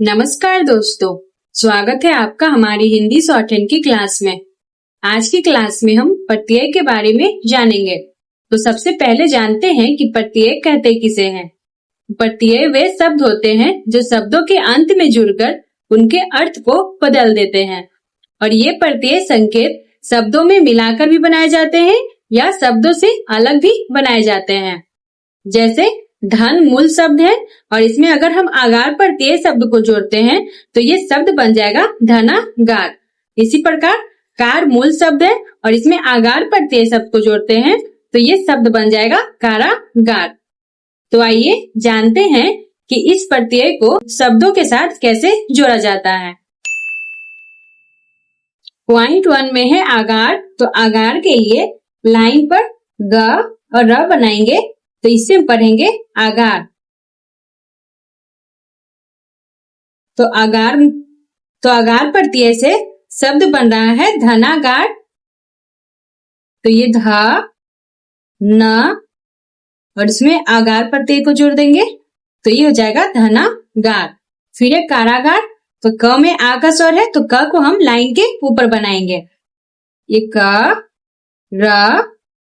नमस्कार दोस्तों, स्वागत है आपका हमारी हिंदी शॉर्टहैंड की क्लास में। आज की क्लास में हम प्रत्यय के बारे में जानेंगे। तो सबसे पहले जानते हैं कि प्रत्यय कहते किसे हैं। प्रत्यय वे शब्द होते हैं जो शब्दों के अंत में जुड़कर उनके अर्थ को बदल देते हैं और ये प्रत्यय संकेत शब्दों में मिलाकर भी बनाए जाते हैं या शब्दों से अलग भी बनाए जाते हैं। जैसे धन मूल शब्द है और इसमें अगर हम आगार प्रत्यय शब्द को जोड़ते हैं तो ये शब्द बन जाएगा धनागार। इसी प्रकार कार मूल शब्द है और इसमें आगार प्रत्यय शब्द को जोड़ते हैं तो ये शब्द बन जाएगा कारागार। तो आइए जानते हैं कि इस प्रत्यय को शब्दों के साथ कैसे जोड़ा जाता है। पॉइंट 1 में है आगार। तो आगार के लिए लाइन पर ग और र बनाएंगे तो इससे हम पढ़ेंगे आगार। तो आगार प्रत्यय से शब्द बन रहा है धनागार। तो ये ध न और इसमें आगार प्रत्यय को जोड़ देंगे तो ये हो जाएगा धनागार। फिर है कारागार। तो क में आ का स्वर है तो क को हम लाइन के ऊपर बनाएंगे। ये क र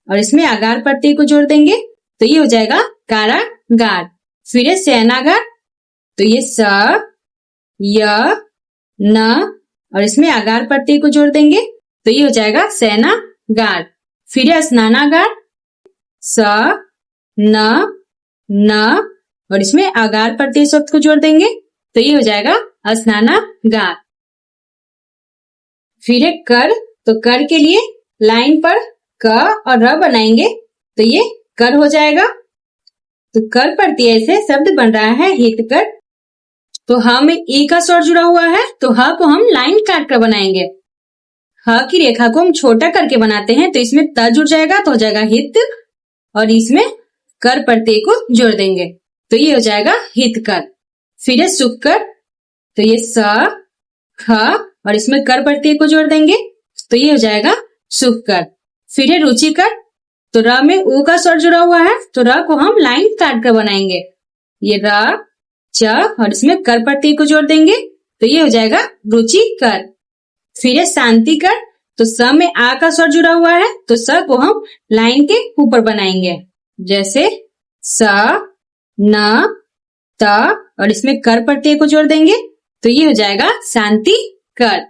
और इसमें आगार प्रत्यय को जोड़ देंगे तो ये हो जाएगा कारागार। फिर है सेनागार। तो ये स य न और इसमें आगार प्रत्यय को जोड़ देंगे तो ये हो जाएगा सेनागार। फिर है स्नानागार। स न और इसमें आगार प्रत्यय शब्द को जोड़ देंगे तो ये हो जाएगा स्नानागार। फिर है कर। तो कर के लिए लाइन पर क और र बनाएंगे तो ये कर हो जाएगा। तो कर प्रत्यय से शब्द बन रहा है हितकर। तो ह में ई का स्वर जुड़ा हुआ है तो ह को हम लाइन काट कर बनाएंगे। ह की रेखा को हम छोटा करके बनाते हैं तो इसमें त जुड़ जाएगा तो हो जाएगा हित और इसमें कर प्रत्यय को जोड़ देंगे तो ये हो जाएगा हितकर। फिर है सुखकर। तो ये स ख और इसमें कर प्रत्यय को जोड़ देंगे तो ये हो जाएगा सुखकर। फिर है रुचिकर। तो र में उ का स्वर जुड़ा हुआ है तो र को हम लाइन काट कर बनाएंगे। ये र च और इसमें कर प्रत्यय को जोड़ देंगे तो ये हो जाएगा रुचिकर। फिर है शांतिकर। तो स में आ का स्वर जुड़ा हुआ है तो स को हम लाइन के ऊपर बनाएंगे। जैसे स न त और इसमें कर प्रत्यय को जोड़ देंगे तो ये हो जाएगा शांतिकर।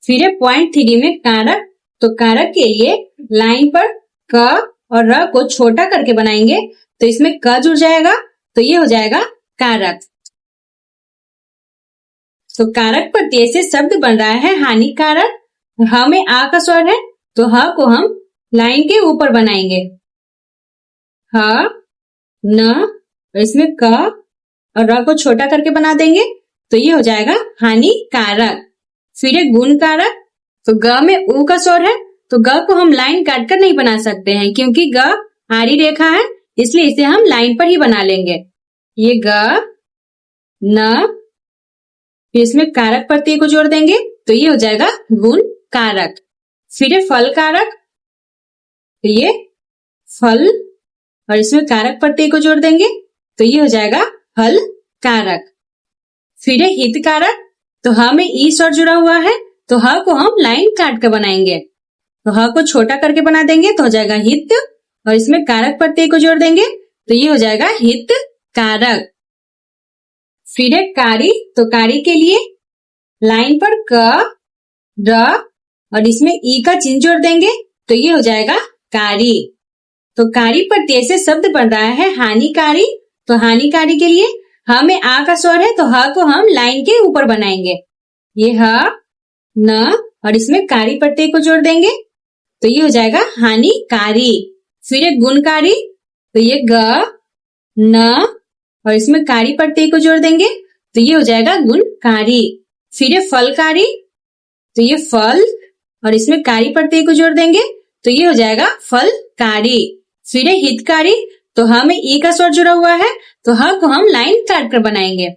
फिर है पॉइंट 3 में कारक। तो कारक के लिए लाइन पर क और र को छोटा करके बनाएंगे तो इसमें क जुड़ जाएगा तो ये हो जाएगा कारक। तो कारक प्रत्यय से शब्द बन रहा है हानिकारक। ह में आ का स्वर है तो ह को हम लाइन के ऊपर बनाएंगे। ह न और इसमें क और र को छोटा करके बना देंगे तो ये हो जाएगा हानिकारक। फिर है गुणकारक। तो ग में उ का स्वर है तो ग को हम लाइन काटकर नहीं बना सकते हैं क्योंकि ग आड़ी रेखा है इसलिए इसे हम लाइन पर ही बना लेंगे। ये ग न फिर इसमें कारक प्रत्यय को जोड़ देंगे तो ये हो जाएगा गुण कारक। फिर है फल कारक। तो ये फल और इसमें कारक प्रत्यय को जोड़ देंगे तो ये हो जाएगा फल कारक। फिर है हित कारक। तो ह में ई स्वर जुड़ा हुआ है तो ह को हम लाइन काट कर बनाएंगे। तो ह को छोटा करके बना देंगे तो हो जाएगा हित और इसमें कारक प्रत्यय को जोड़ देंगे तो ये हो जाएगा हित कारक। फिर है कारी। तो कारी के लिए लाइन पर क र और इसमें ई का चिन्ह जोड़ देंगे तो ये हो जाएगा कारी। तो कारी प्रत्यय से शब्द बन रहा है हानिकारी। तो हानिकारी के लिए ह में आ का स्वर है तो ह को हम लाइन के ऊपर बनाएंगे। ये ह न और इसमें कारी प्रत्यय को जोड़ देंगे तो ये हो जाएगा हानिकारी। फिर है गुणकारी। तो ये ग न और इसमें कारी प्रत्यय को जोड़ देंगे तो ये हो जाएगा गुणकारी। फिर है फलकारी। तो ये फल और इसमें कारी प्रत्यय को जोड़ देंगे तो ये हो जाएगा फलकारी। फिर है हितकारी। तो ह में ई का स्वर जुड़ा हुआ है तो ह को हम लाइन काट कर बनाएंगे।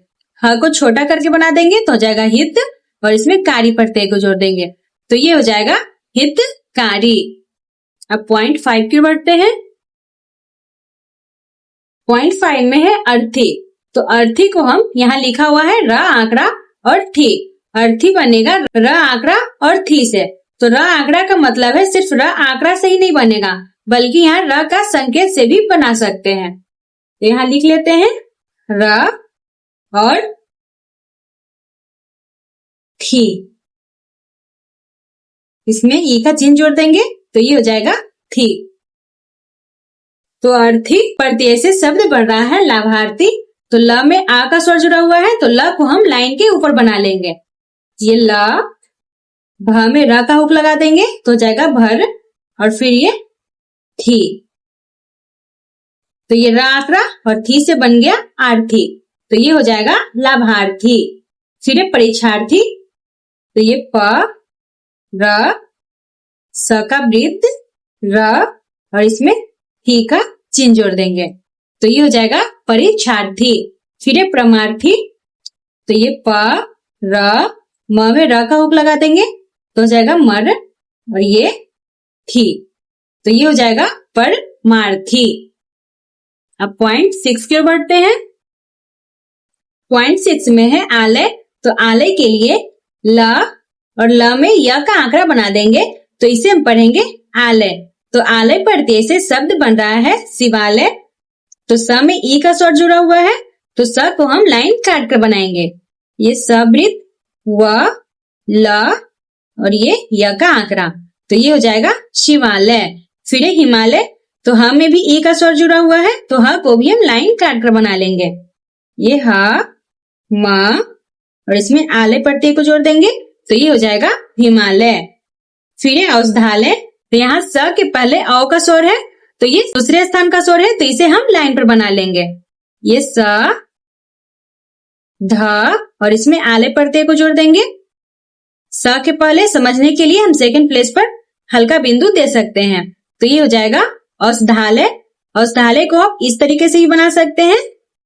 ह को छोटा करके बना देंगे तो हो जाएगा हित और इसमें कारी प्रत्यय को जोड़ देंगे तो ये हो जाएगा हितकारी। अब पॉइंट 5 की बढ़ते हैं। पॉइंट 5 में है अर्थी। तो अर्थी को हम यहाँ लिखा हुआ है र आंकड़ा और थी। अर्थी बनेगा र आंकड़ा और थी से। तो र आंकड़ा का मतलब है सिर्फ र आंकड़ा से ही नहीं बनेगा, बल्कि यहाँ र का संकेत से भी बना सकते हैं। तो यहाँ लिख लेते हैं र और थी, इसमें ई का चिन्ह जोड़ देंगे तो ये हो जाएगा थी। तो अर्थी प्रत्यय से शब्द बन रहा है लाभार्थी। तो ल में आ का स्वर जुड़ा हुआ है तो ल को हम लाइन के ऊपर बना लेंगे। ये ल, भ में र का हुक लगा देंगे तो हो जाएगा भर, और फिर ये थी। तो ये र आंकड़ा और थी से बन गया आर्थी। तो ये हो जाएगा लाभार्थी। फिर ये परीक्षार्थी। तो ये प र, स का वृत्त, र और इसमें थी का चिन्ह जोड़ देंगे तो ये हो जाएगा परीक्षार्थी। फिर ये परमार्थी। तो ये प र, म में र का हुक लगा देंगे तो हो जाएगा मर, और ये थी। तो ये हो जाएगा परमार्थी। अब पॉइंट 6 की ओर बढ़ते हैं। पॉइंट 6 में है आलय। तो आलय के लिए ल और ल में य का आंकड़ा बना देंगे तो इसे हम पढ़ेंगे आलय। तो आलय प्रत्यय से शब्द बन रहा है शिवालय। तो स में ई का स्वर जुड़ा हुआ है तो स को हम लाइन काट कर बनाएंगे। ये सवृत्त, व, ल और ये य का आंकड़ा, तो ये हो जाएगा शिवालय। फिर हिमालय। तो ह में भी ई का स्वर जुड़ा हुआ है तो ह को भी हम लाइन काट कर बना लेंगे। ये ह, म और इसमें आलय प्रत्यय को जोड़ देंगे तो ये हो जाएगा हिमालय। फिर औषधालय। तो यहाँ स के पहले औ का स्वर है तो ये दूसरे स्थान का स्वर है तो इसे हम लाइन पर बना लेंगे। ये स, ध और इसमें आलय प्रत्यय को जोड़ देंगे। स के पहले समझने के लिए हम सेकंड प्लेस पर हल्का बिंदु दे सकते हैं तो ये हो जाएगा औषधालय। औषधालय को आप इस तरीके से ही बना सकते हैं,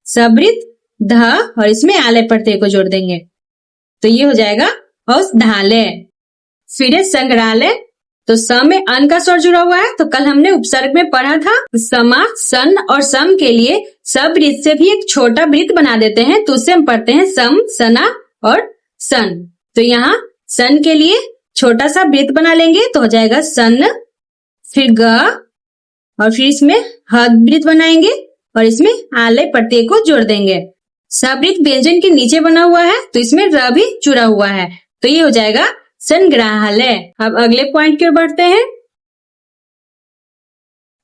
सवृत्त, ध और इसमें आलय प्रत्यय को जोड़ देंगे तो ये हो जाएगा औषधालय। फिर संग्रहालय। तो स में अन का स्वर जुड़ा हुआ है तो कल हमने उपसर्ग में पढ़ा था समा, सन और सम के लिए सब वृत्त से भी एक छोटा वृत्त बना देते हैं तो उससे हम पढ़ते हैं सम, सना और सन। तो यहाँ सन के लिए छोटा सा वृत्त बना लेंगे तो हो जाएगा सन। फिर ग और फिर इसमें हद वृत्त बनाएंगे और इसमें आलय प्रत्यय को जोड़ देंगे। सवृत्त व्यंजन के नीचे बना हुआ है तो इसमें र भी जुड़ा हुआ है तो ये हो जाएगा संग्रहालय। अब अगले पॉइंट की ओर बढ़ते हैं।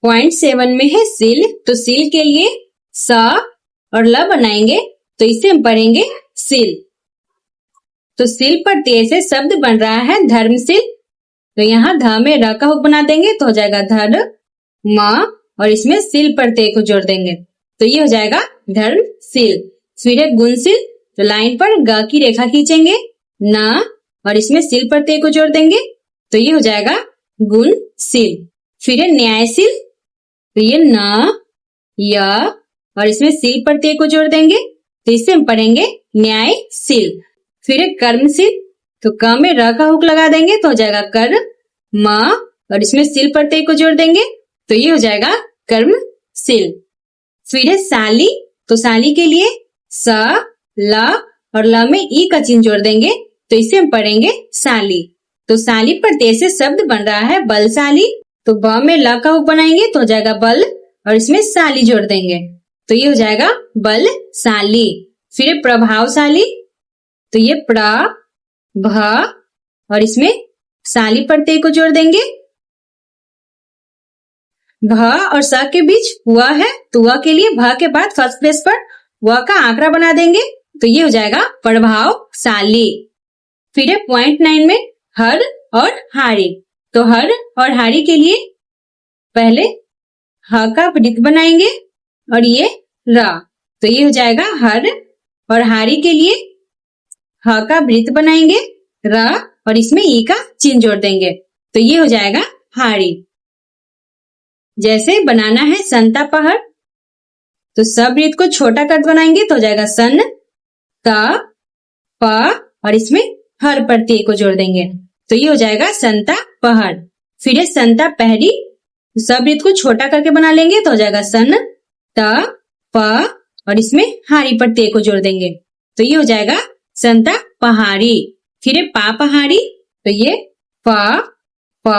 पॉइंट 7 में है सील। तो सील के लिए स और ल बनाएंगे तो इसे हम पढ़ेंगे सील। तो सील प्रत्यय से शब्द बन रहा है धर्मशील। तो यहाँ ध में र का हुक बना देंगे तो हो जाएगा धर, म और इसमें सील प्रत्यय को जोड़ देंगे तो ये हो जाएगा धर्मशील। फिर है गुणशील। तो लाइन पर ग की रेखा खींचेंगे, न और इसमें सील प्रत्यय को जोड़ देंगे तो ये हो जाएगा गुणशील। फिर है न्यायशील। तो ये न, य और इसमें सील प्रत्यय को जोड़ देंगे तो इसे हम पढ़ेंगे न्यायशील। फिर है कर्मशील। तो क में र का हुक लगा देंगे तो हो जाएगा कर, म और इसमें सील प्रत्यय को जोड़ देंगे तो ये हो जाएगा कर्मशील। फिर है शाली। तो शाली के लिए स, ल और ल में ई का चिन्ह जोड़ देंगे तो इसे हम पढ़ेंगे शाली। तो शाली प्रत्यय से शब्द बन रहा है बलशाली। तो ब में ल का हुक बनाएंगे तो हो जाएगा बल और इसमें शाली जोड़ देंगे तो ये हो जाएगा बलशाली। फिर प्रभावशाली। तो ये प्र, भ और इसमें शाली प्रत्यय को जोड़ देंगे। भ और स के बीच व है तो व के लिए भ के बाद फर्स्ट प्लेस पर व का आंकड़ा बना देंगे तो ये हो जाएगा प्रभावशाली। फिर है पॉइंट 9 में हर और हारी। तो हर और हारी के लिए पहले ह का वृत्त बनाएंगे और ये र तो ये हो जाएगा हर, और हारी के लिए ह का वृत्त बनाएंगे, र और इसमें ई का चिन्ह जोड़ देंगे तो ये हो जाएगा हारी। जैसे बनाना है संता पहाड़। तो सब वृत्त को छोटा कर बनाएंगे तो हो जाएगा सन, त, प और इसमें हर प्रत्यय को जोड़ देंगे तो ये हो जाएगा संता पहाड़। फिर है संता पहरी। सब वृत्त को छोटा करके बना लेंगे तो हो जाएगा सन, त, प और इसमें हारी पर ते को जोड़ देंगे तो ये हो जाएगा संता पहाड़ी। फिर पा पहाड़ी तो ये प प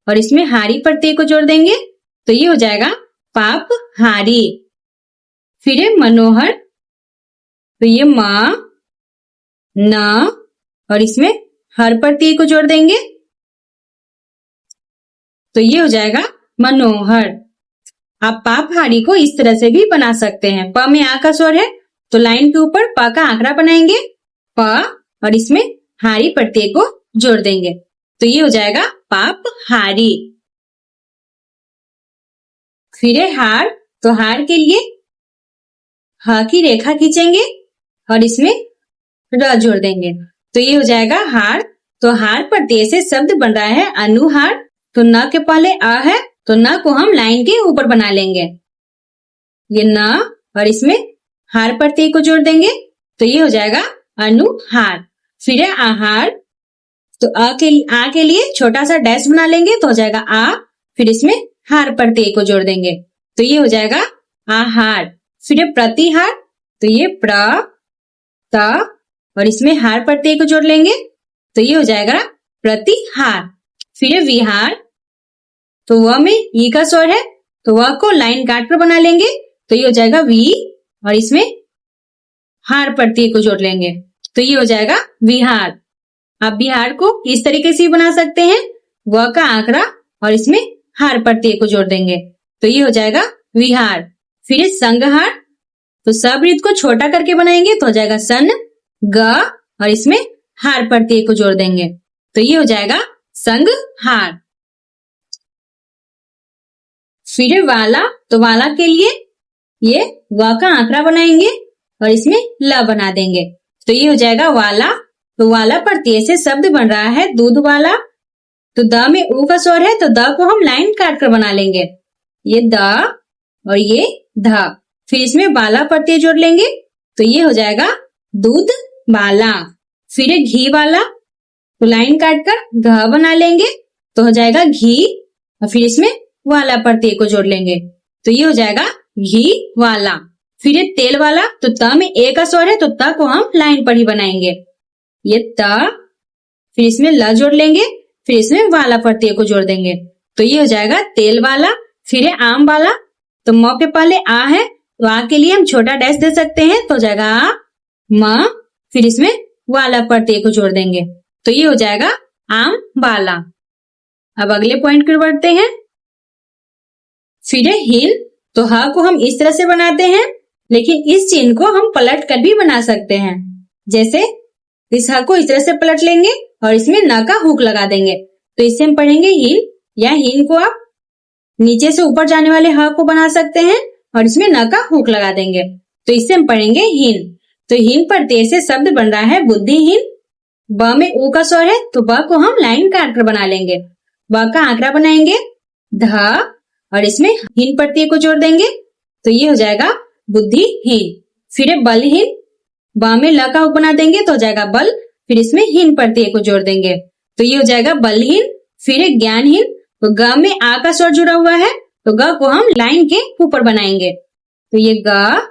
और इसमें हारी पर ते को जोड़ देंगे तो ये हो जाएगा पाप हारी। फिर मनोहर तो ये म न और इसमें हर पर ते को जोड़ देंगे तो ये हो जाएगा मनोहर। आप पा पहाड़ी को इस तरह से भी बना सकते हैं। प में आ का स्वर है तो लाइन के ऊपर प का आंकड़ा बनाएंगे प और इसमें हारी पर ते को जोड़ देंगे तो ये हो जाएगा पाप हारी। फिर हार तो हार के लिए ह की रेखा खींचेंगे और इसमें र जोड़ देंगे तो ये हो जाएगा हार। तो हार पर ते से शब्द बन रहा है अनुहार। तो न के पहले अ है तो न को हम लाइन के ऊपर बना लेंगे ये न और इसमें हार पर ते को जोड़ देंगे तो ये हो जाएगा अनुहार। फिर आहार तो आ के लिए छोटा सा डैश बना लेंगे तो हो जाएगा आ। फिर इसमें हार पर ते को जोड़ देंगे तो ये हो जाएगा आहार। फिर प्रतिहार तो ये प्र त और इसमें हार पर ते को जोड़ लेंगे तो ये हो जाएगा प्रतिहार। फिर विहार तो वह में ई का स्वर है तो वह को लाइन काट कर बना लेंगे तो ये हो जाएगा वी और इसमें हार पर ते को जोड़ लेंगे तो ये हो जाएगा विहार। आप बिहार को इस तरीके से भी बना सकते हैं व का आंकड़ा और इसमें हार पर ते को जोड़ देंगे तो ये हो जाएगा विहार। फिर संगहार तो सबृत को छोटा करके बनाएंगे तो हो जाएगा सन ग और इसमें हार पर ते को जोड़ देंगे तो ये हो जाएगा संगहार। फिर वाला तो वाला के लिए ये व का आंकड़ा बनाएंगे और इसमें ल बना देंगे तो ये हो जाएगा वाला। तो वाला पर ते से शब्द बन रहा है दूध वाला। तो द में ऊ का स्वर है तो द को हम लाइन काट कर बना लेंगे ये द और ये ध। फिर इसमें वाला पर ते जोड़ लेंगे तो ये हो जाएगा दूध वाला। फिर घी वाला तो लाइन काट कर घ बना लेंगे तो हो जाएगा घी और फिर इसमें वाला पर ते को जोड़ लेंगे तो ये हो जाएगा घी वाला। फिर तेल वाला तो त में ए का स्वर है तो त को हम लाइन पर ही बनाएंगे ये त। फिर इसमें ल जोड़ लेंगे फिर इसमें वाला पर ते को जोड़ देंगे तो ये हो जाएगा तेल वाला। फिर आम वाला तो म के पहले आ है तो आ के लिए हम छोटा डैश दे सकते हैं तो हो जाएगा आ म फिर इसमें वाला पर ते को जोड़ देंगे तो ये हो जाएगा आम वाला। अब अगले पॉइंट की ओर बढ़ते हैं। फिर हिल तो ह को हम इस तरह से बनाते हैं लेकिन इस चिन्ह को हम पलट कर भी बना सकते हैं। जैसे इस ह को इस तरह से पलट लेंगे और इसमें न का हुक लगा देंगे तो इससे हम पढ़ेंगे हिल या हिन को आप नीचे से ऊपर जाने वाले ह को बना सकते हैं और इसमें न का हुक लगा देंगे तो इससे हम पढ़ेंगे हिन। तो हिन पर ते से शब्द बन रहा है बुद्धिहीन। ब में ऊ का स्वर है तो ब को हम लाइन काट कर बना लेंगे ब का आंकड़ा बनाएंगे ध और इसमें हिन पर ते को जोड़ देंगे तो ये हो जाएगा बुद्धिहीन। फिर बलहीन ब में ल का हुक बना देंगे तो हो जाएगा बल फिर इसमें हिन पर ते को जोड़ देंगे तो ये हो जाएगा बलहीन। फिर ज्ञानहीन तो ग में आ का स्वर जुड़ा हुआ है तो ग को हम लाइन के ऊपर बनाएंगे तो ये ग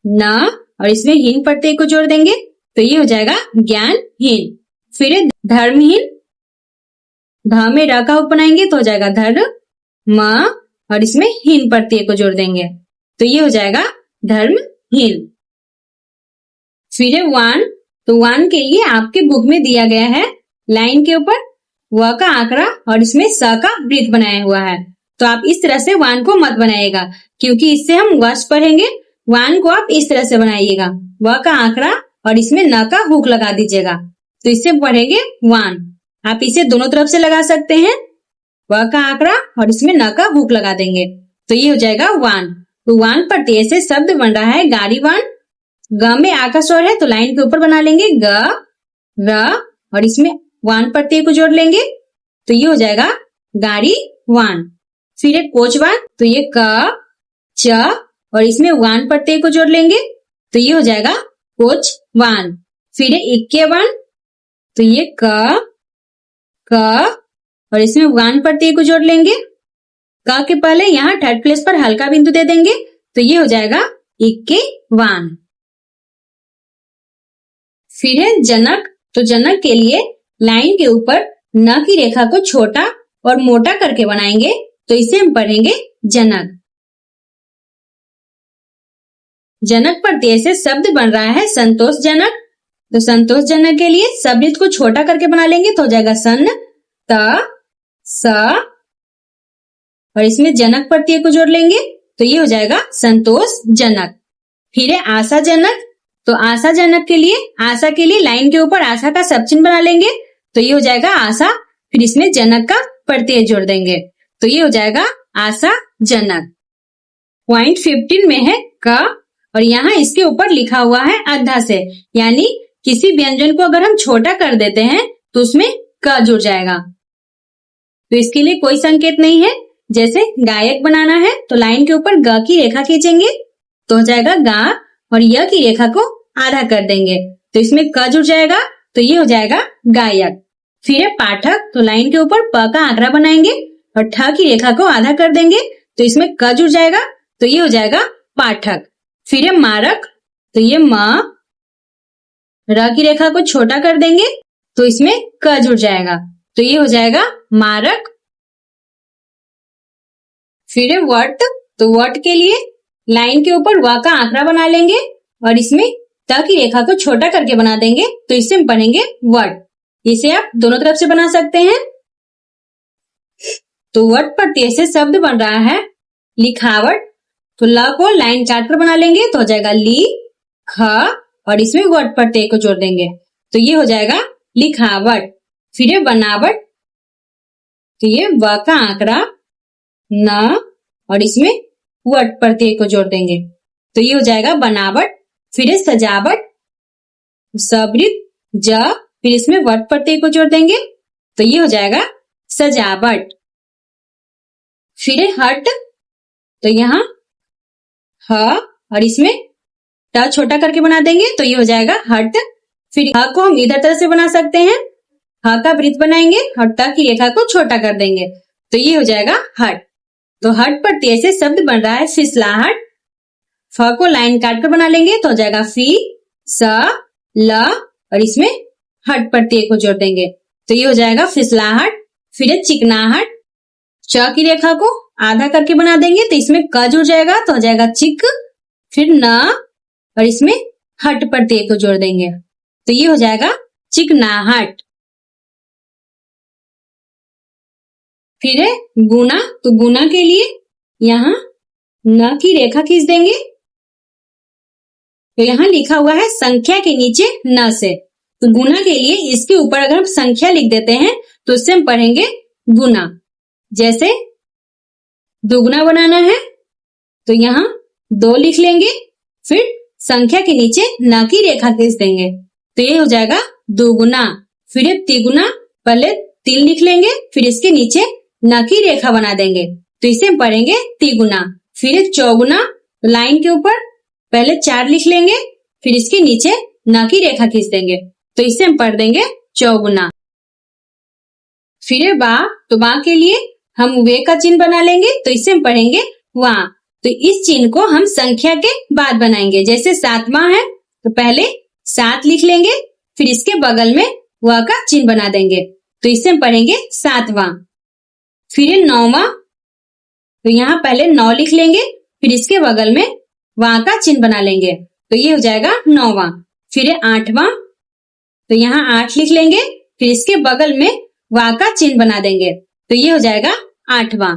न और इसमें हिन पर ते को जोड़ देंगे तो ये हो जाएगा ज्ञानहीन। फिर धर्महीन ध में र का हुक बनाएंगे तो हो जाएगा धर्म और इसमें हिन पर ते को जोड़ देंगे तो ये हो जाएगा धर्महीन। फिर वान तो वान के लिए आपके बुक में दिया गया है लाइन के ऊपर व का आंकड़ा और इसमें स का वृत्त बनाया हुआ है तो आप इस तरह से वान को मत बनाइएगा क्योंकि इससे हम वश पढ़ेंगे। वान को आप इस तरह से बनाइएगा व का आंकड़ा और इसमें न का हुक लगा दीजिएगा तो इससे पढ़ेंगे वान। आप इसे दोनों तरफ से लगा सकते हैं व का आंकड़ा और इसमें न का हुक लगा देंगे तो ये हो जाएगा वान। तो वान पर ते से शब्द बन रहा है गाड़ीवान। ग में आ का स्वर है तो लाइन के ऊपर बना लेंगे ग र और इसमें वान पर ते को जोड़ लेंगे तो ये हो जाएगा गाड़ी वान। फिर एक कोचवान तो ये क च और इसमें वान पर ते को जोड़ लेंगे तो ये हो जाएगा कोच वान। फिर इक्केवान तो ये क और इसमें वान पर ते को जोड़ लेंगे क के पहले यहाँ थर्ड प्लेस पर हल्का बिंदु दे देंगे तो ये हो जाएगा इक्के वान। फिर है जनक, तो जनक के लिए लाइन के ऊपर न की रेखा को छोटा और मोटा करके बनाएंगे, तो इसे हम पढ़ेंगे जनक। जनक पर ते से शब्द बन रहा है संतोषजनक, तो संतोषजनक के लिए शब्द को छोटा करके बना लेंगे तो हो जाएगा सन त स, और इसमें जनक प्रत्यय को जोड़ लेंगे तो ये हो जाएगा संतोषजनक। फिर है आशाजनक, तो आशाजनक के लिए, आशा के लिए लाइन के ऊपर आशा का सब चिन्ह बना लेंगे तो ये हो जाएगा आशा, फिर इसमें जनक का प्रत्यय जोड़ देंगे तो ये हो जाएगा आशाजनक। पॉइंट 15 में है क, और यहाँ इसके ऊपर लिखा हुआ है अद्धा से, यानी किसी व्यंजन को अगर हम छोटा कर देते हैं तो उसमें क जुड़ जाएगा। तो इसके लिए कोई संकेत नहीं है। जैसे गायक बनाना है तो लाइन के ऊपर ग की रेखा खींचेंगे तो हो जाएगा गा, और य की रेखा को आधा कर देंगे तो इसमें क जुड़ जाएगा तो ये हो जाएगा गायक। फिर है पाठक, तो लाइन के ऊपर प का आंकड़ा बनाएंगे और ठ की रेखा को आधा कर देंगे तो इसमें क जुड़ जाएगा तो ये हो जाएगा पाठक। फिर है मारक, तो ये म, र की रेखा को छोटा कर देंगे तो इसमें क जुड़ जाएगा तो ये हो जाएगा मारक। फिर है वट, तो वट के लिए लाइन के ऊपर व का आंकड़ा बना लेंगे और इसमें त की रेखा को छोटा करके बना देंगे तो इससे हम बनेंगे वट। इसे आप दोनों तरफ से बना सकते हैं। तो वट पर ते से शब्द बन रहा है लिखावट, तो ल को लाइन काट कर बना लेंगे तो हो जाएगा ली ख, और इसमें वट पर ते को जोड़ देंगे तो ये हो जाएगा लिखावट। फिर है बनावट, तो ये व का आंकड़ा न, और इसमें वट पर ते को जोड़ देंगे तो ये हो जाएगा बनावट। फिर है सजावट, सबृत ज, फिर इसमें वट पर ते को जोड़ देंगे तो ये हो जाएगा सजावट। फिर है हट, तो यहाँ ह, और इसमें ट छोटा करके बना देंगे तो ये हो जाएगा हट। फिर ह को हम इधर तरह से बना सकते हैं, ह का वृत्त बनाएंगे और ट की रेखा को छोटा कर देंगे तो ये हो जाएगा हट। तो हट पर ते से शब्द बन रहा है फिसलाहट, फ को लाइन काट कर बना लेंगे तो हो जाएगा फी स ल, और इसमें हट पर ते को जोड़ देंगे तो ये हो जाएगा फिसलाहट। फिर है चिकनाहट, च की रेखा को आधा करके बना देंगे तो इसमें क जुड़ जाएगा तो हो जाएगा चिक, फिर न, और इसमें हट पर ते को जोड़ देंगे तो ये हो जाएगा चिकनाहट। फिर है गुना, तो गुना के लिए यहाँ न की रेखा खींच देंगे तो यहाँ लिखा हुआ है संख्या के नीचे न से, तो गुना के लिए इसके ऊपर अगर हम संख्या लिख देते हैं तो इससे हम पढ़ेंगे गुना। जैसे दुगुना बनाना है तो यहाँ 2 लिख लेंगे, फिर संख्या के नीचे न की रेखा खींच देंगे तो ये हो जाएगा दुगुना। फिर तिगुना, पहले 3 लिख लेंगे फिर इसके नीचे न की रेखा बना देंगे तो इसे हम पढ़ेंगे तिगुना। फिर चौगुना, लाइन के ऊपर पहले 4 लिख लेंगे फिर इसके नीचे न की रेखा खींच देंगे तो इसे हम पढ़ देंगे चौगुना। फिर बा, तो बा के लिए हम वे का चिन्ह बना लेंगे तो इसे हम पढ़ेंगे वा। तो इस चिन्ह को हम संख्या के बाद बनाएंगे। जैसे 7वां है तो पहले 7 लिख लेंगे फिर इसके बगल में व का चिन्ह बना देंगे तो इसे हम पढ़ेंगे 7वां। फिर 9वां, तो यहाँ पहले 9 लिख लेंगे फिर इसके बगल में वा का चिन्ह बना लेंगे तो ये हो जाएगा 9वां। फिर 8वां, तो यहाँ 8 लिख लेंगे फिर इसके बगल में वा का चिन्ह बना देंगे तो ये हो जाएगा 8वां।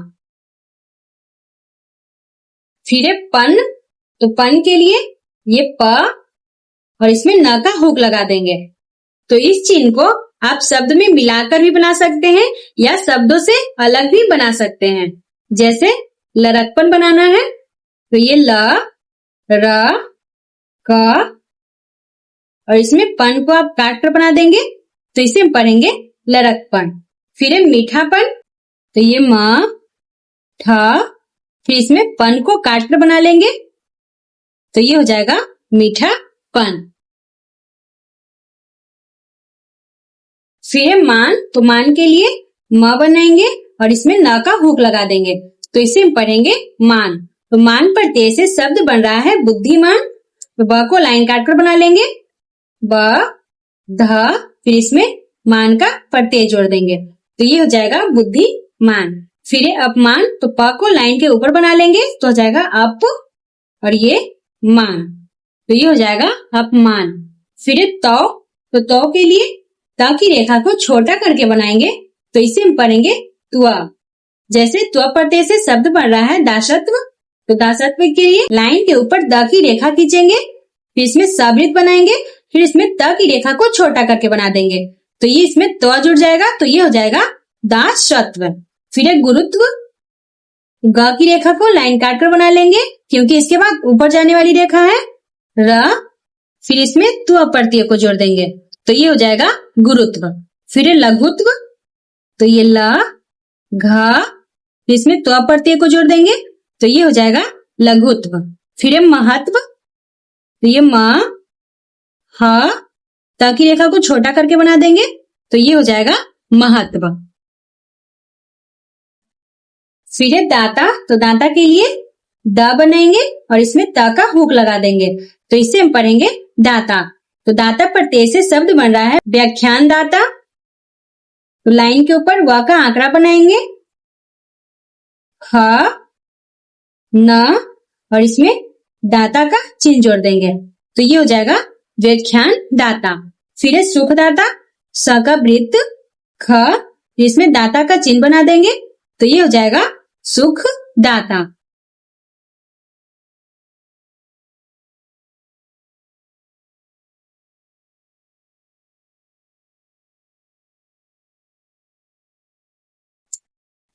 फिर पन, तो पन के लिए ये प और इसमें न का हुक लगा देंगे तो इस चिन्ह को आप शब्द में मिलाकर भी बना सकते हैं या शब्दों से अलग भी बना सकते हैं। जैसे लरकपन बनाना है तो ये ल, र, क, और इसमें पन को आप काट कर बना देंगे तो इसे हम पढ़ेंगे लरकपन। फिर है मीठापन, तो ये म, ठ, फिर इसमें पन को काट कर बना लेंगे तो ये हो जाएगा मीठापन। फिर है मान, तो मान के लिए म बनाएंगे और इसमें न का हुक लगा देंगे तो इसे हम पढ़ेंगे मान। तो मान पर ते से शब्द बन रहा है बुद्धिमान। तो ब को लाइन काटकर बना लेंगे, ब ध, फिर इसमें मान का प्रत्यय जोड़ देंगे तो ये हो जाएगा बुद्धिमान। फिर अपमान, तो प को लाइन के ऊपर बना लेंगे तो हो जाएगा अप और ये मान, तो ये हो जाएगा अपमान। फिर तो तौ के लिए त की रेखा को छोटा करके बनाएंगे तो इसे हम पढ़ेंगे त्व। जैसे त्व प्रत्यय से शब्द बन रहा है दासत्व, तो दासत्व के लिए लाइन के ऊपर द की रेखा खींचेंगे, फिर इसमें सवृत्त बनाएंगे, फिर इसमें त की रेखा को छोटा करके बना देंगे तो ये इसमें त्व जुड़ जाएगा तो ये हो जाएगा दासत्व। फिर एक गुरुत्व, ग की रेखा को लाइन काटकर बना लेंगे क्योंकि इसके बाद ऊपर जाने वाली रेखा है र, फिर इसमें त्व प्रत्यय को जोड़ देंगे तो ये हो जाएगा गुरुत्व। फिर लघुत्व, तो ये ल घ, फिर इसमें त्व प्रत्यय को जोड़ देंगे तो ये हो जाएगा लघुत्व। फिर महत्व, तो ये म ह, त की रेखा को छोटा करके बना देंगे तो ये हो जाएगा महत्व। फिर है दाता, तो दाता के लिए द बनाएंगे और इसमें त का हुक लगा देंगे तो इससे हम पढ़ेंगे दाता। तो दाता प्रत्यय से शब्द बन रहा है व्याख्यान दाता। तो लाइन के ऊपर व का आंकड़ा बनाएंगे, ह, न और इसमें दाता का चिन्ह जोड़ देंगे तो ये हो जाएगा व्याख्यान दाता। फिर है सुखदाता, स का वृत्त, ख, इसमें दाता का चिन्ह बना देंगे तो ये हो जाएगा सुख दाता।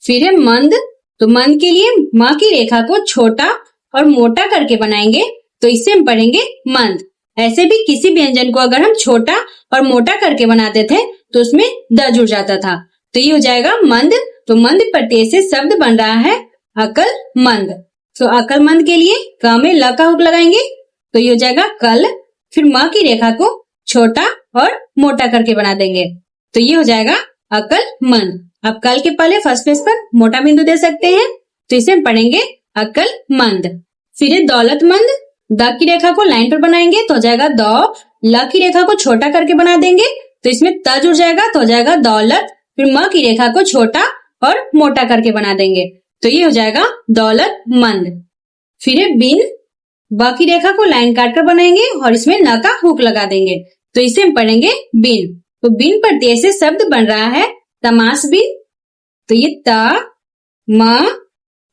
फिर है मंद, तो मंद के लिए म की रेखा को छोटा और मोटा करके बनाएंगे तो इससे हम पढ़ेंगे मंद। ऐसे भी किसी व्यंजन को अगर हम छोटा और मोटा करके बनाते थे तो उसमें द जुड़ जाता था तो ये हो जाएगा मंद। तो मंद प्रत्यय से शब्द बन रहा है अकलमंद। तो अकलमंद के लिए क में ल का हुक लगाएंगे तो ये हो जाएगा कल, फिर म की रेखा को छोटा और मोटा करके बना देंगे तो ये हो जाएगा अकलमंद। अब कल के पहले फर्स्ट पेज पर मोटा बिंदु दे सकते हैं तो इसे हम पढ़ेंगे अकलमंद। फिर दौलतमंद, द की रेखा को लाइन पर बनाएंगे तो हो जाएगा द, ल की रेखा को छोटा करके बना देंगे तो इसमें त जुड़ जाएगा तो हो जाएगा दौलत, फिर म की रेखा को छोटा और मोटा करके बना देंगे तो ये हो जाएगा दौलतमंद। फिर बिन, ब की रेखा को लाइन काटकर बनाएंगे और इसमें न का हुक लगा देंगे तो इसे हम पढ़ेंगे बिन। तो बिन प्रत्यय से शब्द बन रहा है तमाशबीन, तो ये त, म,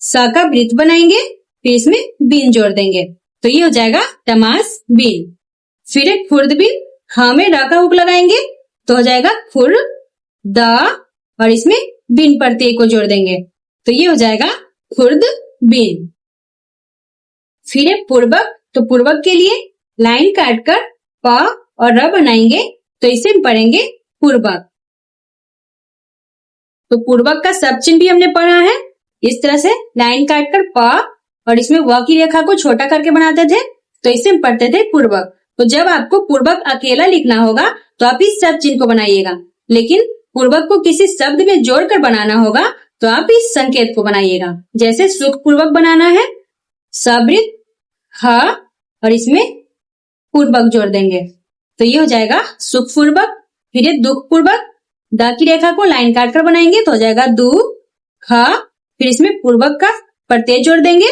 स का वृत्त बनाएंगे, फिर इसमें बीन जोड़ देंगे तो ये हो जाएगा तमाशबीन। फिर एक खुर्दबीन, ह में र का हुक लगाएंगे तो हो जाएगा खुर द और इसमें बिन प्रत्यय को जोड़ देंगे तो ये हो जाएगा खुर्दबीन। फिर एक पूर्वक, तो पूर्वक के लिए लाइन काटकर प और र बनाएंगे तो इसे हम पढ़ेंगे पूर्वक। तो पूर्वक का सब चिन्ह भी हमने पढ़ा है। इस तरह से लाइन काटकर प और इसमें व की रेखा को छोटा करके बनाते थे तो इसे हम पढ़ते थे पूर्वक। तो जब आपको पूर्वक अकेला लिखना होगा तो आप इस सब चिन्ह को बनाइएगा, लेकिन पूर्वक को किसी शब्द में जोड़कर बनाना होगा तो आप इस संकेत को बनाइएगा। जैसे सुख पूर्वक बनाना है, सवृत्त ह और इसमें पूर्वक जोड़ देंगे तो ये हो जाएगा सुख पूर्वक। फिर दुख पूर्वक, द की रेखा को लाइन काटकर बनाएंगे तो हो जाएगा दु, ख, फिर इसमें पूर्वक का प्रत्यय जोड़ देंगे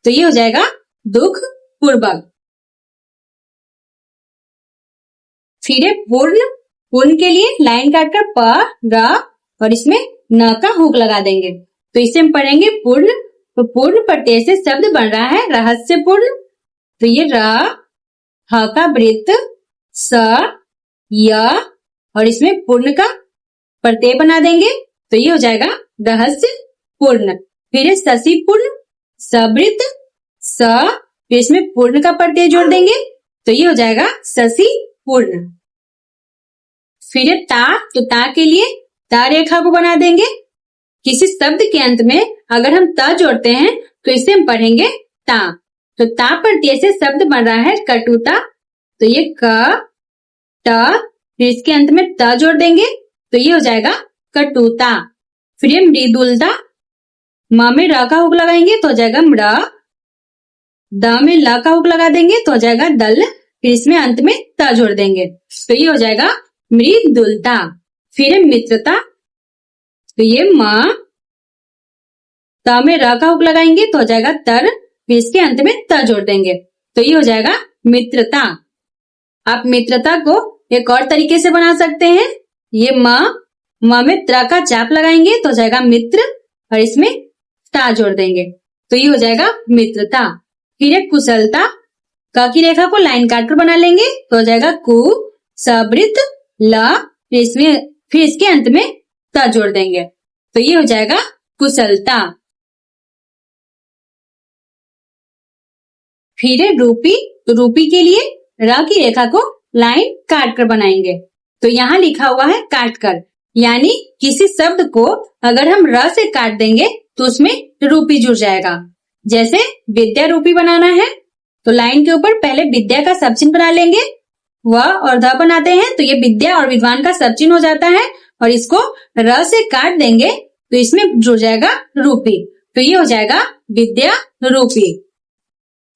तो ये हो जाएगा दुख पूर्वक। फिर पूर्ण, पूर्ण के लिए लाइन काटकर प, र और इसमें न का हुक लगा देंगे तो इसे हम पढ़ेंगे पूर्ण। तो पूर्ण प्रत्यय से शब्द बन रहा है रहस्यपूर्ण, तो ये र, ह का वृत्त, स, य और इसमें पूर्ण का प्रत्यय बना देंगे तो ये हो जाएगा रहस्य पूर्ण। फिर शशि पूर्ण, सवृत्त, स, फिर इसमें पूर्ण का प्रत्यय जोड़ देंगे तो ये हो जाएगा शशि पूर्ण। फिर ता, तो ता के लिए ता रेखा को बना देंगे। किसी शब्द के अंत में अगर हम त जोड़ते हैं तो इसे हम पढ़ेंगे ता। तो ता प्रत्यय से शब्द बन रहा है कटुता, तो ये क, ट, फिर इसके अंत में त जोड़ देंगे तो ये हो जाएगा कटुता। फिर मृदुलता, म में र का हुक लगाएंगे तो हो जाएगा म्र, द में ल का हुक लगा देंगे तो हो जाएगा दल, फिर इसमें अंत में त जोड़ देंगे तो ये हो जाएगा मृदुलता। फिर है मित्रता, तो ये म, त में र का हुक लगाएंगे तो हो जाएगा तर, फिर इसके अंत में त जोड़ देंगे तो ये हो जाएगा मित्रता। आप मित्रता को एक और तरीके से बना सकते हैं। ये म में त्र का चाप लगाएंगे तो हो जाएगा मित्र और इसमें ता जोड़ देंगे तो ये हो जाएगा मित्रता। फिर एक कुशलता, क की रेखा को लाइन काटकर बना लेंगे तो हो जाएगा कु सवृत ल, फिर इसके अंत में त जोड़ देंगे तो ये हो जाएगा कुशलता। फिर है रूपी, तो रूपी के लिए र की रेखा को लाइन काट कर बनाएंगे तो यहाँ लिखा हुआ है काट कर, यानी किसी शब्द को अगर हम र से काट देंगे तो उसमें रूपी जुड़ जाएगा। जैसे विद्या रूपी बनाना है तो लाइन के ऊपर पहले विद्या का सब चिन्ह बना लेंगे, व और ध बनाते हैं तो ये विद्या और विद्वान का सब चिन्ह हो जाता है और इसको र से काट देंगे तो इसमें जुड़ जाएगा रूपी तो ये हो जाएगा विद्या रूपी।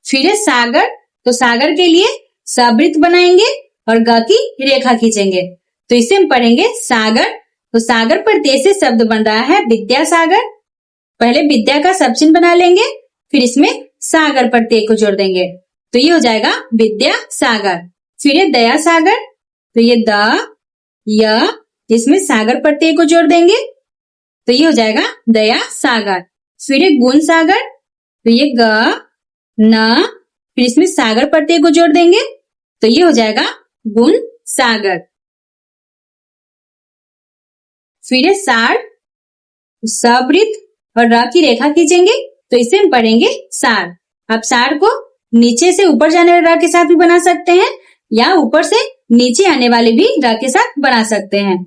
फिर है सागर, तो सागर के लिए सवृत बनाएंगे और ग की रेखा खींचेंगे तो इसे हम पढ़ेंगे सागर। तो सागर पर ते से शब्द बन रहा है विद्यासागर, पहले विद्या का सब चिन्ह बना लेंगे फिर इसमें सागर पर ते को जोड़ देंगे तो ये हो जाएगा विद्या सागर। फिर है दया सागर, तो ये द य, इसमें सागर पर ते को जोड़ देंगे तो ये हो जाएगा दया सागर। फिर है गुण सागर, तो ये ग न, फिर इसमें सागर पर ते को जोड़ देंगे तो ये हो जाएगा गुण सागर। फिर है सार, सवृत और र की रेखा खींचेंगे तो इसे हम पढ़ेंगे सार। आप सार को नीचे से ऊपर जाने वाले र के साथ भी बना सकते हैं या ऊपर से नीचे आने वाले भी र के साथ बना सकते हैं,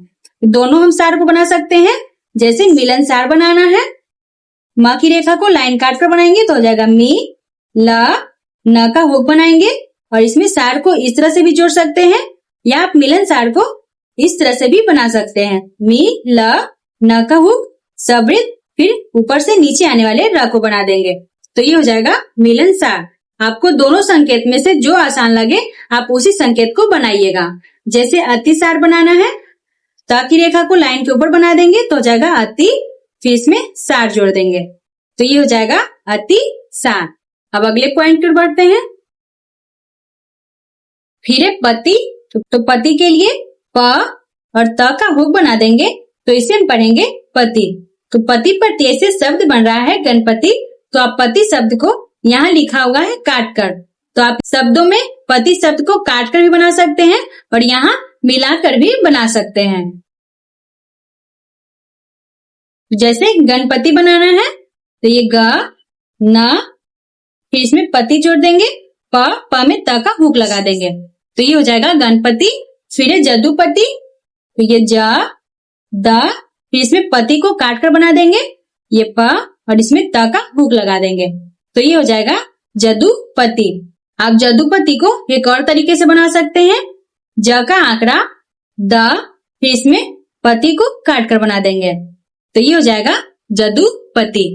दोनों हम सार को बना सकते हैं। जैसे मिलन सार बनाना है, म की रेखा को लाइन काट कर बनाएंगे तो हो जाएगा मी ल, न का हुक बनाएंगे और इसमें सार को इस तरह से भी जोड़ सकते हैं या आप मिलन सार को इस तरह से भी बना सकते हैं, मी ल, न का हुक सवृत, फिर ऊपर से नीचे आने वाले र को बना देंगे तो ये हो जाएगा मिलन सार। आपको दोनों संकेत में से जो आसान लगे आप उसी संकेत को बनाइएगा। जैसे अतिसार बनाना है, त की रेखा को लाइन के ऊपर बना देंगे तो हो जाएगा अति, फिर इसमें सार जोड़ देंगे तो ये हो जाएगा अति सार। अब अगले पॉइंट पर बढ़ते हैं। फिर है पति, तो पति के लिए प और त का हुक बना देंगे तो इसे हम पढ़ेंगे पति। तो पति पर ते से शब्द बन रहा है गणपति, तो आप पति शब्द को यहाँ लिखा हुआ है काट कर, तो आप शब्दों में पति शब्द को काट कर भी बना सकते हैं और यहाँ मिलाकर भी बना सकते हैं। जैसे गणपति बनाना है तो ये ग न, फिर इसमें पति जोड़ देंगे, प में त का हुक लगा देंगे तो ये हो जाएगा गणपति। फिर है जदुपति, तो ये ज द, फिर इसमें पति को काट कर बना देंगे, ये प और इसमें त का हुक लगा देंगे तो ये हो जाएगा जदुपति। आप जदुपति को एक और तरीके से बना सकते हैं, ज का आंकड़ा द, फिर इसमें पति को काट कर बना देंगे तो ये हो जाएगा जदुपति।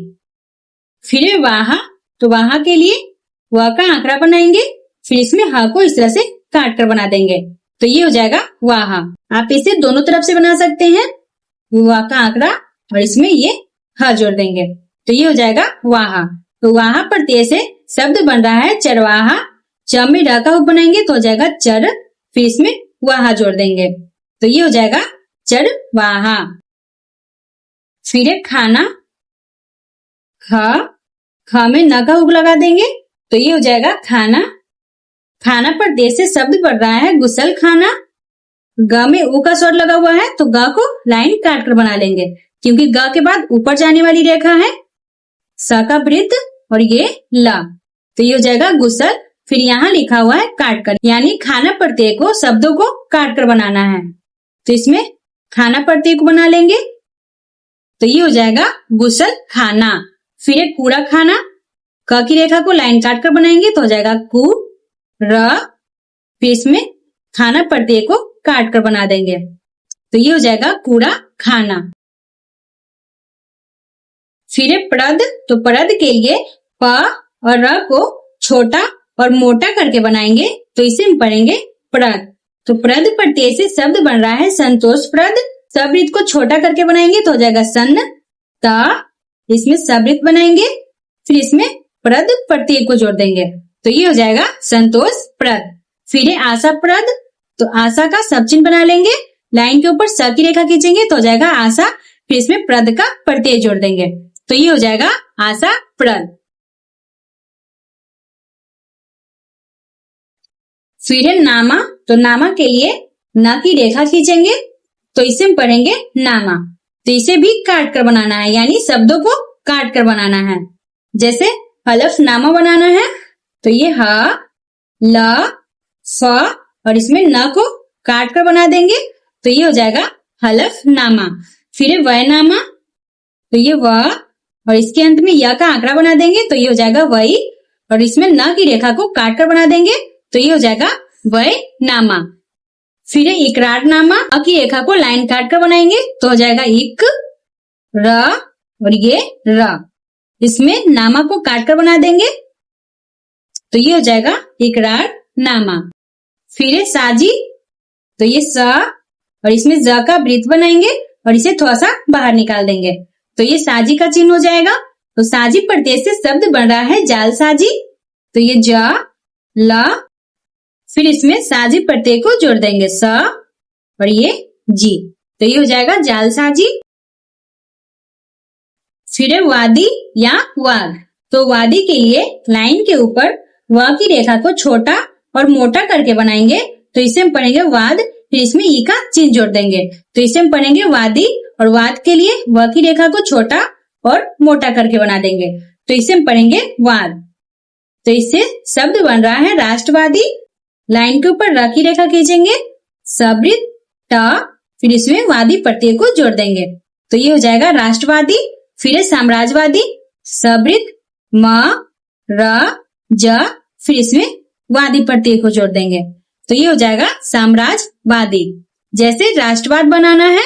फिर है वाहा, तो वाहा के लिए व का आंकड़ा बनाएंगे, फिर इसमें ह को इस तरह से काट कर बना देंगे तो ये हो जाएगा वाहा। आप इसे दोनों तरफ से बना सकते हैं, व का आंकड़ा और इसमें ये ह जोड़ देंगे तो ये हो जाएगा वाहा। तो वाहा पर ते से शब्द बन रहा है चरवाहा, च में र का हुक बनाएंगे तो हो जाएगा चर, फिर इसमें वाहा जोड़ देंगे तो ये हो जाएगा चरवाहा। फिर है खाना, ख में न का हुक लगा देंगे तो ये हो जाएगा खाना। खाना पर दे से शब्द बढ़ रहा है गुसल खाना, ग में ऊ का स्वर लगा हुआ है तो ग को लाइन काट कर बना लेंगे क्योंकि ग के बाद ऊपर जाने वाली रेखा है, स का वृत्त और ये ला तो ये हो जाएगा गुसल। फिर यहाँ लिखा हुआ है काट कर, यानी खाना पर ते को शब्दों को काट कर बनाना है तो इसमें खाना पर ते को बना लेंगे तो ये हो जाएगा गुसल खाना। फिर एक कूड़ा खाना, क की रेखा को लाइन काट कर बनाएंगे तो हो जाएगा कु र, फिर इसमें खाना पर ते को काट कर बना देंगे तो ये हो जाएगा कूड़ा खाना। फिर है प्रद, तो प्रद के लिए प और र को छोटा और मोटा करके बनाएंगे तो इसे हम पढ़ेंगे प्रद। तो प्रद प्रत्यय से शब्द बन रहा है संतोषप्रद। सबृत को छोटा करके बनाएंगे तो हो जाएगा सन्न ता, इसमें सबृत बनाएंगे, फिर इसमें प्रद प्रत्यय को जोड़ देंगे तो ये हो जाएगा संतोषप्रद। फिर है आशाप्रद। तो आशा का सब चिन्ह बना लेंगे, लाइन के ऊपर स की रेखा खींचेंगे तो हो जाएगा आशा, फिर इसमें प्रद का प्रत्यय जोड़ देंगे तो ये हो जाएगा आशाप्रद। फिर है नामा। तो नामा के लिए न की रेखा खींचेंगे तो इसे हम पढ़ेंगे नामा। तो इसे भी काट कर बनाना है, यानी शब्दों को काट कर बनाना है। जैसे हलफनामा बनाना है तो ये ह ल फ और इसमें न को काट कर बना देंगे तो ये हो जाएगा हलफनामा। फिर है वयनामा। तो ये व और इसके अंत में य का आंकड़ा बना देंगे तो ये हो जाएगा वही, और इसमें न की रेखा को काट कर बना देंगे तो ये हो जाएगा वयनामा। फिर है इकरारनामा। अ की रेखा को लाइन काट कर बनाएंगे तो हो जाएगा इक र और ये र, इसमें नामा को काट कर बना देंगे तो ये हो जाएगा इकरारनामा। फिर है साजी। तो ये स और इसमें ज का वृत्त बनाएंगे और इसे थोड़ा सा बाहर निकाल देंगे तो ये साजी का चिन्ह हो जाएगा। तो साजी प्रत्यय से शब्द बन रहा है जालसाजी। तो ये ज ल, फिर इसमें साजी प्रत्यय को जोड़ देंगे स और ये जी तो ये हो जाएगा जालसाजी। फिर है वादी या वाद। तो वादी के लिए लाइन के ऊपर व की रेखा को छोटा और मोटा करके बनाएंगे तो इसे हम पढ़ेंगे वाद, फिर इसमें ई का चिन्ह जोड़ देंगे तो इसे हम पढ़ेंगे वादी, और वाद के लिए व की रेखा को छोटा और मोटा करके बना देंगे तो इसे हम पढ़ेंगे वाद। तो इससे शब्द बन रहा है राष्ट्रवादी। लाइन के ऊपर र की रेखा खींचेंगे, सबृत ट, फिर इसमें वादी प्रत्यय को जोड़ देंगे तो ये हो जाएगा राष्ट्रवादी। फिर है साम्राज्यवादी। सबृत म र ज, फिर इसमें वादी प्रत्यय को जोड़ देंगे तो ये हो जाएगा साम्राज्यवादी। जैसे राष्ट्रवाद बनाना है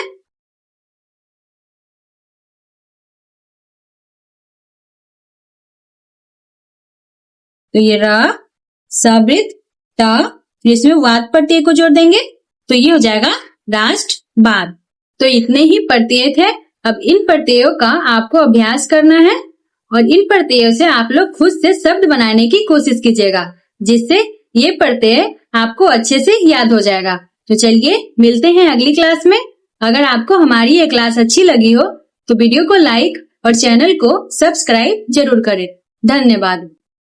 तो ये र सबृत ट, फिर इसमें वाद प्रत्यय को जोड़ देंगे तो ये हो जाएगा राष्ट्रवाद। तो इतने ही प्रत्यय थे। अब इन प्रत्ययों का आपको अभ्यास करना है और इन प्रत्ययों से आप लोग खुद से शब्द बनाने की कोशिश कीजिएगा, जिससे ये प्रत्यय आपको अच्छे से याद हो जाएगा। तो चलिए मिलते हैं अगली क्लास में। अगर आपको हमारी ये क्लास अच्छी लगी हो तो वीडियो को लाइक और चैनल को सब्सक्राइब जरूर करें। धन्यवाद।